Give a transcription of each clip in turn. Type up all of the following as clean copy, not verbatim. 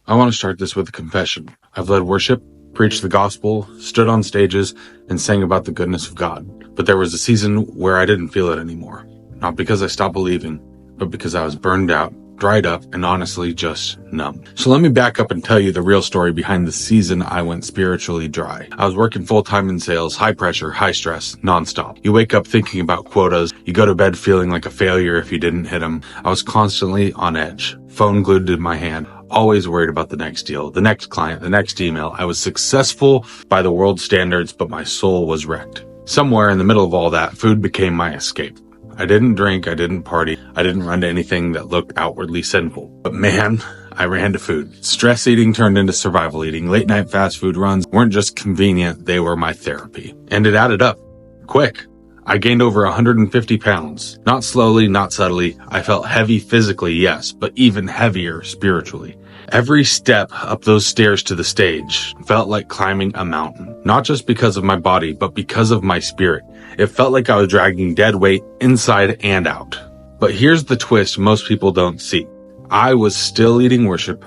I want to start this with a confession. I've led worship, preached the gospel, stood on stages, and sang about the goodness of God. But there was a season where I didn't feel it anymore. Not because I stopped believing, but because I was burned out, dried up, and honestly just numb. So let me back up and tell you the real story behind the season I went spiritually dry. I was working full-time in sales, high pressure, high stress, nonstop. You wake up thinking about quotas. You go to bed feeling like a failure if you didn't hit them. I was constantly on edge, phone glued to my hand, always worried about the next deal, the next client, the next email. I was successful by the world's standards, but my soul was wrecked. Somewhere in the middle of all that, food became my escape. I didn't drink, I didn't party, I didn't run to anything that looked outwardly sinful. But man, I ran to food. Stress eating turned into survival eating. Late night fast food runs weren't just convenient, they were my therapy. And it added up. Quick. I gained over 150 pounds. Not slowly, not subtly. I felt heavy physically, yes, but even heavier spiritually. Every step up those stairs to the stage felt like climbing a mountain. Not just because of my body, but because of my spirit. It felt like I was dragging dead weight inside and out. But here's the twist most people don't see. I was still leading worship,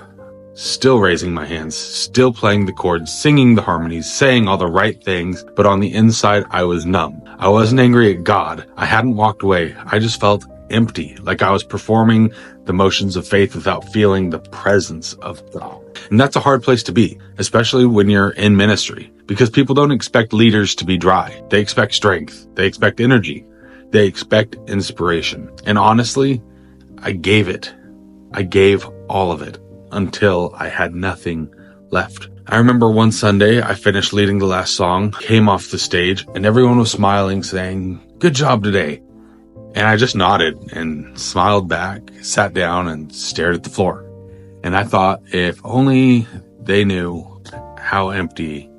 still raising my hands, still playing the chords, singing the harmonies, saying all the right things, but on the inside, I was numb. I wasn't angry at God. I hadn't walked away. I just felt empty, like I was performing the motions of faith without feeling the presence of God. And that's a hard place to be, especially when you're in ministry, because people don't expect leaders to be dry. They expect strength. They expect energy. They expect inspiration. And honestly, I gave it. I gave all of it until I had nothing left. I remember one Sunday, I finished leading the last song, came off the stage, and everyone was smiling, saying, "Good job today." And I just nodded and smiled back, sat down and stared at the floor. And I thought, if only they knew how empty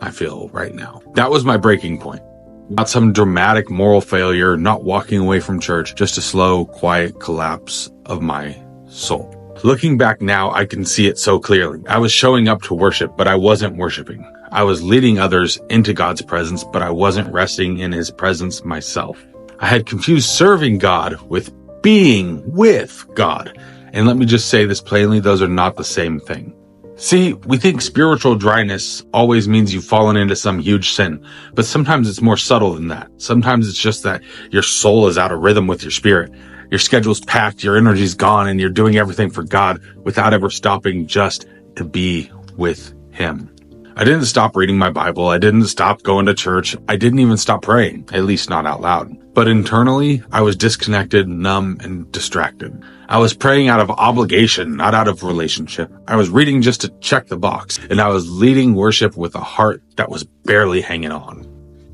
I feel right now. That was my breaking point. Not some dramatic moral failure, not walking away from church, just a slow, quiet collapse of my soul. Looking back now, I can see it so clearly. I was showing up to worship, but I wasn't worshiping. I was leading others into God's presence, but I wasn't resting in His presence myself. I had confused serving God with being with God. And let me just say this plainly, those are not the same thing. See, we think spiritual dryness always means you've fallen into some huge sin, but sometimes it's more subtle than that. Sometimes it's just that your soul is out of rhythm with your spirit. Your schedule's packed, your energy's gone, and you're doing everything for God without ever stopping just to be with Him. I didn't stop reading my Bible. I didn't stop going to church. I didn't even stop praying, at least not out loud. But internally, I was disconnected, numb, and distracted. I was praying out of obligation, not out of relationship. I was reading just to check the box, and I was leading worship with a heart that was barely hanging on.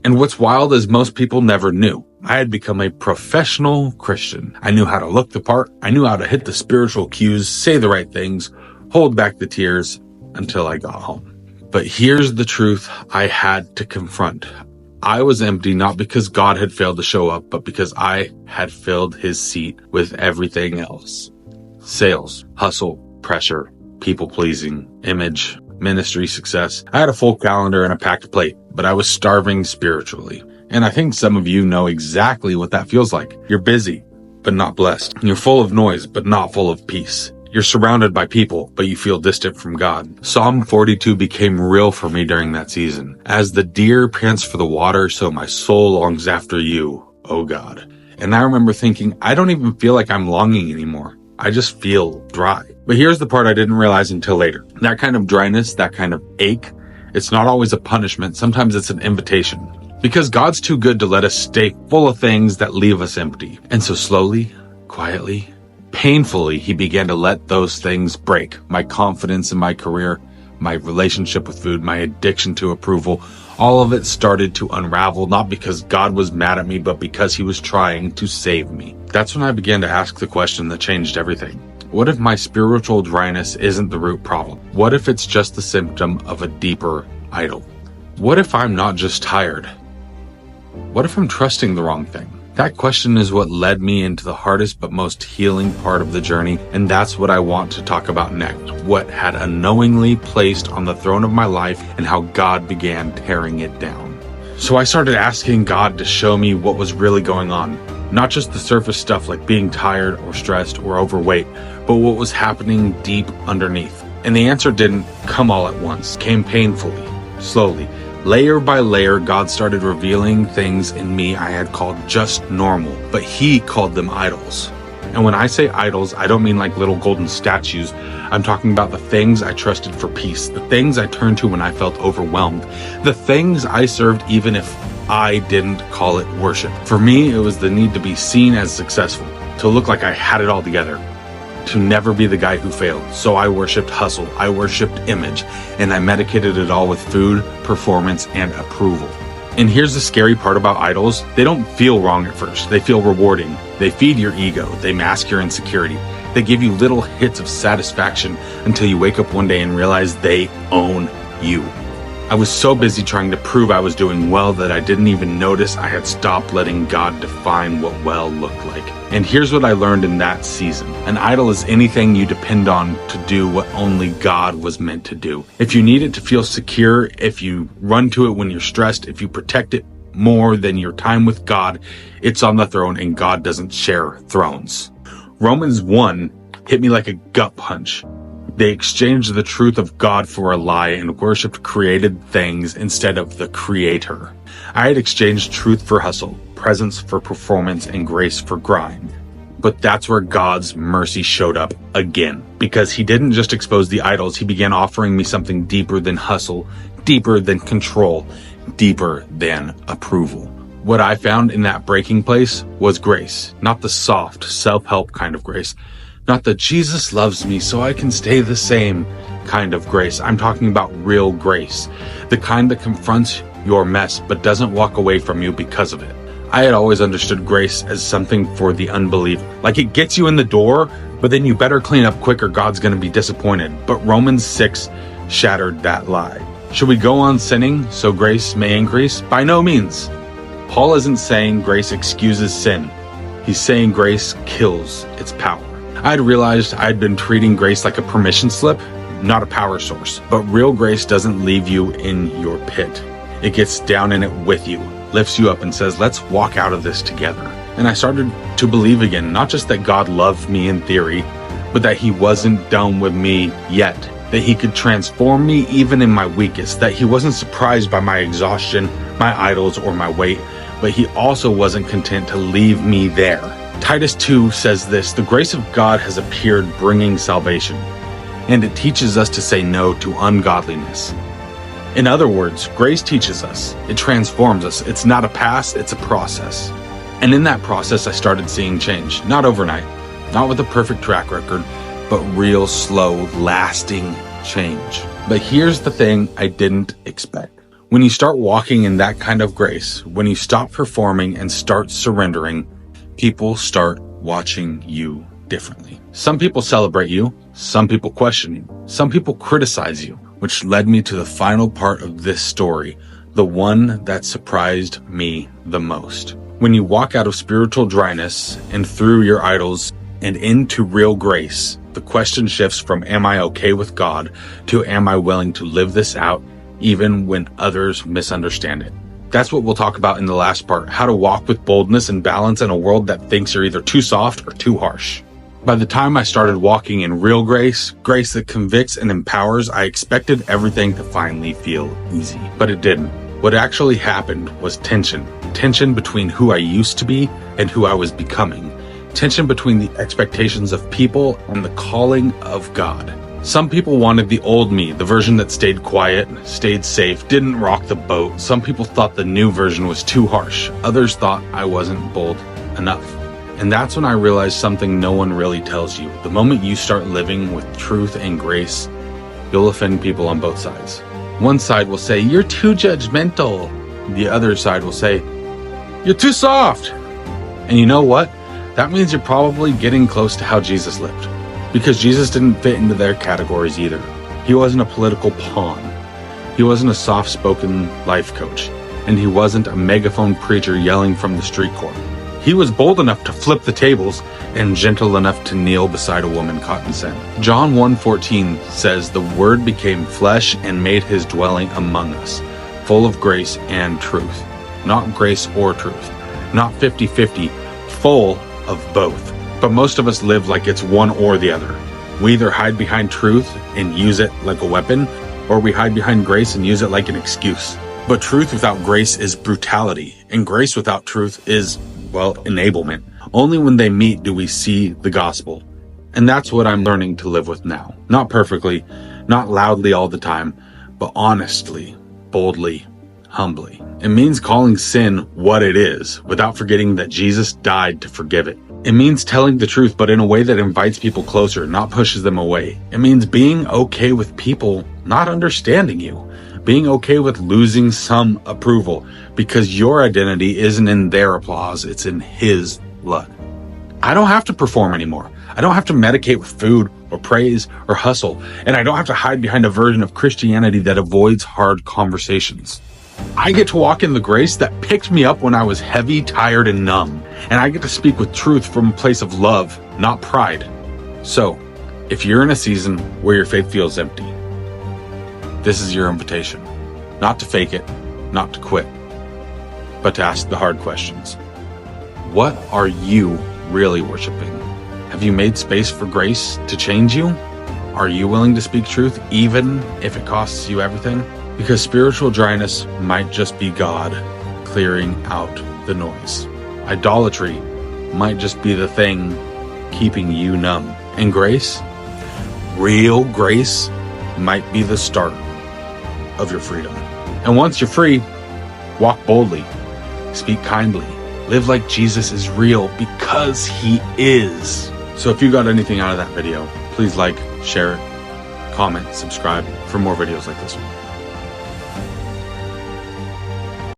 And what's wild is most people never knew. I had become a professional Christian. I knew how to look the part. I knew how to hit the spiritual cues, say the right things, hold back the tears until I got home. But here's the truth I had to confront. I was empty not because God had failed to show up, but because I had filled His seat with everything else. Sales, hustle, pressure, people-pleasing, image, ministry, success. I had a full calendar and a packed plate, but I was starving spiritually. And I think some of you know exactly what that feels like. You're busy, but not blessed. You're full of noise, but not full of peace. You're surrounded by people, but you feel distant from God. Psalm 42 became real for me during that season. As the deer pants for the water, so my soul longs after you, O God. And I remember thinking, I don't even feel like I'm longing anymore. I just feel dry. But here's the part I didn't realize until later. That kind of dryness, that kind of ache, it's not always a punishment. Sometimes it's an invitation. Because God's too good to let us stay full of things that leave us empty. And so slowly, quietly, painfully, He began to let those things break. My confidence in my career, my relationship with food, my addiction to approval, all of it started to unravel, not because God was mad at me, but because He was trying to save me. That's when I began to ask the question that changed everything. What if my spiritual dryness isn't the root problem? What if it's just the symptom of a deeper idol? What if I'm not just tired? What if I'm trusting the wrong thing? That question is what led me into the hardest but most healing part of the journey, and that's what I want to talk about next. What had unknowingly placed on the throne of my life and how God began tearing it down. So I started asking God to show me what was really going on. Not just the surface stuff like being tired or stressed or overweight, but what was happening deep underneath. And the answer didn't come all at once, it came painfully, slowly. Layer by layer, God started revealing things in me I had called just normal, but He called them idols. And when I say idols, I don't mean like little golden statues. I'm talking about the things I trusted for peace, the things I turned to when I felt overwhelmed, the things I served even if I didn't call it worship. For me, it was the need to be seen as successful, to look like I had it all together, to never be the guy who failed. So I worshipped hustle, I worshipped image, and I medicated it all with food, performance, and approval. And here's the scary part about idols. They don't feel wrong at first. They feel rewarding. They feed your ego. They mask your insecurity. They give you little hits of satisfaction until you wake up one day and realize they own you. I was so busy trying to prove I was doing well that I didn't even notice I had stopped letting God define what well looked like. And here's what I learned in that season. An idol is anything you depend on to do what only God was meant to do. If you need it to feel secure, if you run to it when you're stressed, if you protect it more than your time with God, it's on the throne and God doesn't share thrones. Romans 1 hit me like a gut punch. They exchanged the truth of God for a lie and worshipped created things instead of the Creator. I had exchanged truth for hustle, presence for performance, and grace for grind. But that's where God's mercy showed up again. Because He didn't just expose the idols, He began offering me something deeper than hustle, deeper than control, deeper than approval. What I found in that breaking place was grace, not the soft, self-help kind of grace. Not the Jesus loves me so I can stay the same kind of grace. I'm talking about real grace. The kind that confronts your mess but doesn't walk away from you because of it. I had always understood grace as something for the unbeliever. Like it gets you in the door, but then you better clean up quick or God's going to be disappointed. But Romans 6 shattered that lie. Should we go on sinning so grace may increase? By no means. Paul isn't saying grace excuses sin. He's saying grace kills its power. I'd realized I'd been treating grace like a permission slip, not a power source. But real grace doesn't leave you in your pit. It gets down in it with you, lifts you up and says, let's walk out of this together. And I started to believe again, not just that God loved me in theory, but that He wasn't done with me yet. That He could transform me even in my weakest. That He wasn't surprised by my exhaustion, my idols, or my weight. But He also wasn't content to leave me there. Titus 2 says this, the grace of God has appeared bringing salvation, and it teaches us to say no to ungodliness. In other words, grace teaches us, it transforms us. It's not a pass, it's a process. And in that process, I started seeing change. Not overnight, not with a perfect track record, but real, slow, lasting change. But here's the thing I didn't expect. When you start walking in that kind of grace, when you stop performing and start surrendering, people start watching you differently. Some people celebrate you, some people question you, some people criticize you, which led me to the final part of this story, the one that surprised me the most. When you walk out of spiritual dryness and through your idols and into real grace, the question shifts from am I okay with God to am I willing to live this out even when others misunderstand it. That's what we'll talk about in the last part, how to walk with boldness and balance in a world that thinks you're either too soft or too harsh. By the time I started walking in real grace, grace that convicts and empowers, I expected everything to finally feel easy. But it didn't. What actually happened was tension. Tension between who I used to be and who I was becoming. Tension between the expectations of people and the calling of God. Some people wanted the old me, the version that stayed quiet, stayed safe, didn't rock the boat. Some people thought the new version was too harsh. Others thought I wasn't bold enough. And that's when I realized something no one really tells you. The moment you start living with truth and grace, you'll offend people on both sides. One side will say, you're too judgmental. The other side will say, you're too soft. And you know what? That means you're probably getting close to how Jesus lived. Because Jesus didn't fit into their categories either. He wasn't a political pawn. He wasn't a soft-spoken life coach. And he wasn't a megaphone preacher yelling from the street corner. He was bold enough to flip the tables and gentle enough to kneel beside a woman caught in sin. John 1:14 says, the Word became flesh and made his dwelling among us, full of grace and truth. Not grace or truth. Not 50-50, full of both. But most of us live like it's one or the other. We either hide behind truth and use it like a weapon, or we hide behind grace and use it like an excuse. But truth without grace is brutality, and grace without truth is, well, enablement. Only when they meet do we see the gospel. And that's what I'm learning to live with now. Not perfectly, not loudly all the time, but honestly, boldly, humbly. It means calling sin what it is, without forgetting that Jesus died to forgive it. It means telling the truth, but in a way that invites people closer, not pushes them away. It means being okay with people not understanding you. Being okay with losing some approval, because your identity isn't in their applause, it's in His blood. I don't have to perform anymore. I don't have to medicate with food or praise or hustle, and I don't have to hide behind a version of Christianity that avoids hard conversations. I get to walk in the grace that picked me up when I was heavy, tired, and numb, and I get to speak with truth from a place of love, not pride. So, if you're in a season where your faith feels empty, this is your invitation. Not to fake it, not to quit, but to ask the hard questions. What are you really worshiping? Have you made space for grace to change you? Are you willing to speak truth even if it costs you everything? Because spiritual dryness might just be God clearing out the noise. Idolatry might just be the thing keeping you numb. And grace, real grace, might be the start of your freedom. And once you're free, walk boldly, speak kindly, live like Jesus is real because He is. So if you got anything out of that video, please like, share it, comment, subscribe for more videos like this one.